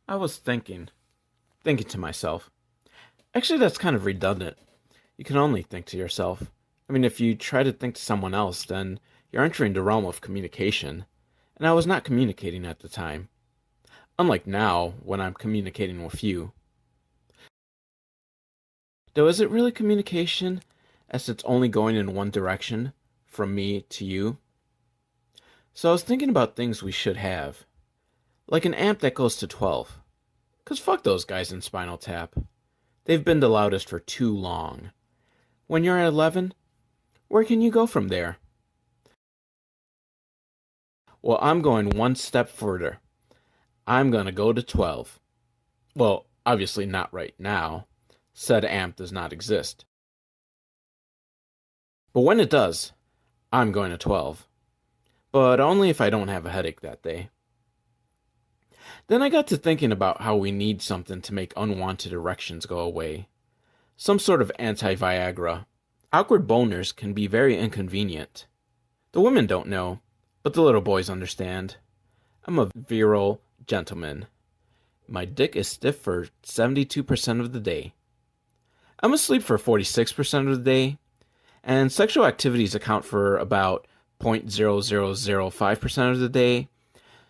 I was thinking to myself. Actually, that's kind of redundant. You can only think to yourself. I mean, if you try to think to someone else, then you're entering the realm of communication. And I was not communicating at the time. Unlike now, when I'm communicating with you. Though, is it really communication, as it's only going in one direction, from me to you? So I was thinking about things we should have. Like an amp that goes to 12. 'Cause fuck those guys in Spinal Tap. They've been the loudest for too long. When you're at 11, where can you go from there? Well, I'm going one step further. I'm gonna go to 12. Well, obviously not right now. Said amp does not exist. But when it does, I'm going to 12. But only if I don't have a headache that day. Then I got to thinking about how we need something to make unwanted erections go away. Some sort of anti-Viagra. Awkward boners can be very inconvenient. The women don't know, but the little boys understand. I'm a virile gentleman. My dick is stiff for 72% of the day. I'm asleep for 46% of the day, and sexual activities account for about 0.0005% of the day.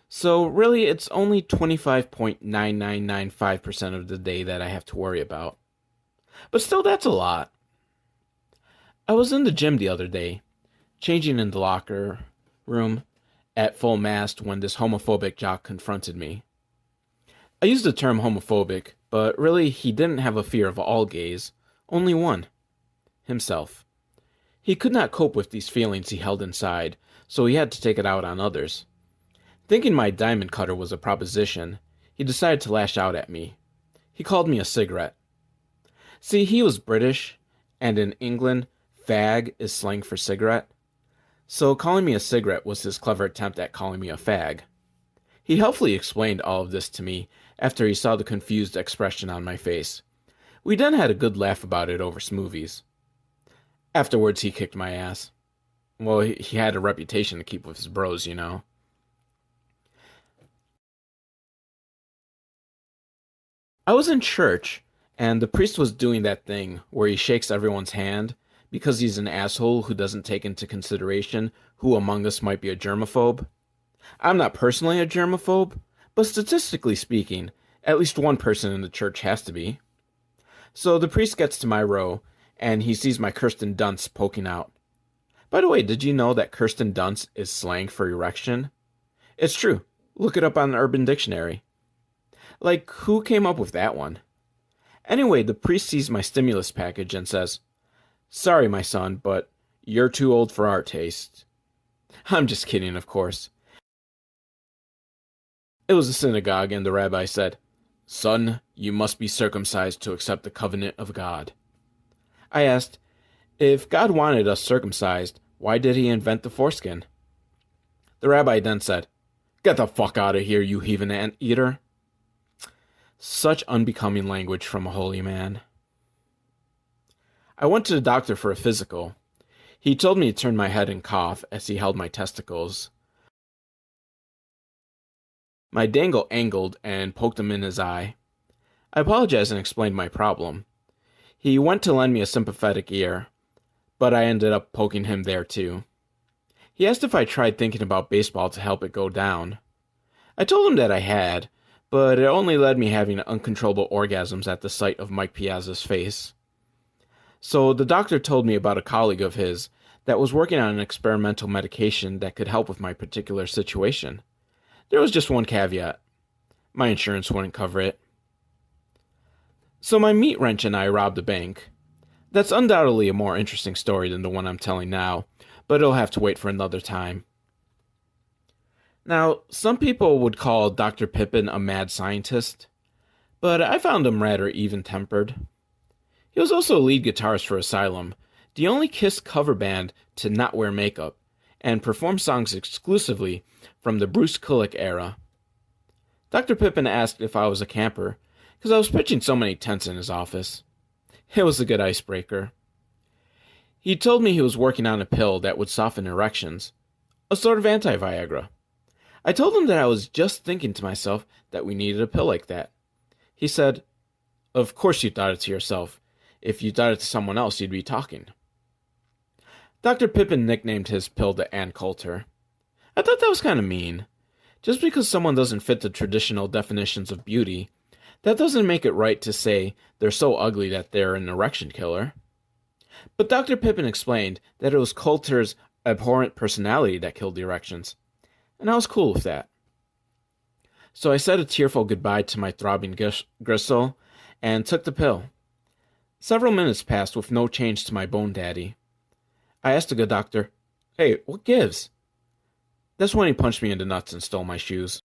So really, it's only 25.9995% of the day that I have to worry about. But still, that's a lot. I was in the gym the other day, changing in the locker room at full mast when this homophobic jock confronted me. I used the term homophobic, but really he didn't have a fear of all gays, only one. Himself. He could not cope with these feelings he held inside, so he had to take it out on others. Thinking my diamond cutter was a proposition, he decided to lash out at me. He called me a cigarette. See, he was British, and in England, fag is slang for cigarette. So calling me a cigarette was his clever attempt at calling me a fag. He helpfully explained all of this to me after he saw the confused expression on my face. We then had a good laugh about it over smoothies. Afterwards, he kicked my ass. Well, he had a reputation to keep with his bros, you know. I was in church, and the priest was doing that thing where he shakes everyone's hand because he's an asshole who doesn't take into consideration who among us might be a germaphobe. I'm not personally a germaphobe, but statistically speaking, at least one person in the church has to be. So the priest gets to my row, and he sees my Kirsten Dunst poking out. By the way, did you know that Kirsten Dunst is slang for erection? It's true. Look it up on the Urban Dictionary. Like, who came up with that one? Anyway, the priest sees my stimulus package and says, "Sorry, my son, but you're too old for our taste." I'm just kidding, of course. It was a synagogue, and the rabbi said, "Son, you must be circumcised to accept the covenant of God." I asked, if God wanted us circumcised, why did he invent the foreskin? The rabbi then said, "Get the fuck out of here, you heathen anteater." Such unbecoming language from a holy man. I went to the doctor for a physical. He told me to turn my head and cough as he held my testicles. My dangle angled and poked him in his eye. I apologized and explained my problem. He went to lend me a sympathetic ear, but I ended up poking him there too. He asked if I tried thinking about baseball to help it go down. I told him that I had, but it only led me having uncontrollable orgasms at the sight of Mike Piazza's face. So the doctor told me about a colleague of his that was working on an experimental medication that could help with my particular situation. There was just one caveat. My insurance wouldn't cover it. So my meat wrench and I robbed a bank. That's undoubtedly a more interesting story than the one I'm telling now, but it'll have to wait for another time. Now, some people would call Dr. Pippin a mad scientist, but I found him rather even-tempered. He was also lead guitarist for Asylum, the only Kiss cover band to not wear makeup, and perform songs exclusively from the Bruce Kulick era. Dr. Pippin asked if I was a camper, because I was pitching so many tents in his office. It was a good icebreaker. He told me he was working on a pill that would soften erections, a sort of anti-Viagra. I told him that I was just thinking to myself that we needed a pill like that. He said, "Of course you thought it to yourself. If you thought it to someone else, you'd be talking." Dr. Pippin nicknamed his pill the Ann Coulter. I thought that was kind of mean. Just because someone doesn't fit the traditional definitions of beauty, that doesn't make it right to say they're so ugly that they're an erection killer. But Dr. Pippin explained that it was Coulter's abhorrent personality that killed the erections, and I was cool with that. So I said a tearful goodbye to my throbbing gristle and took the pill. Several minutes passed with no change to my bone daddy. I asked the good doctor, "Hey, what gives?" That's when he punched me in the nuts and stole my shoes.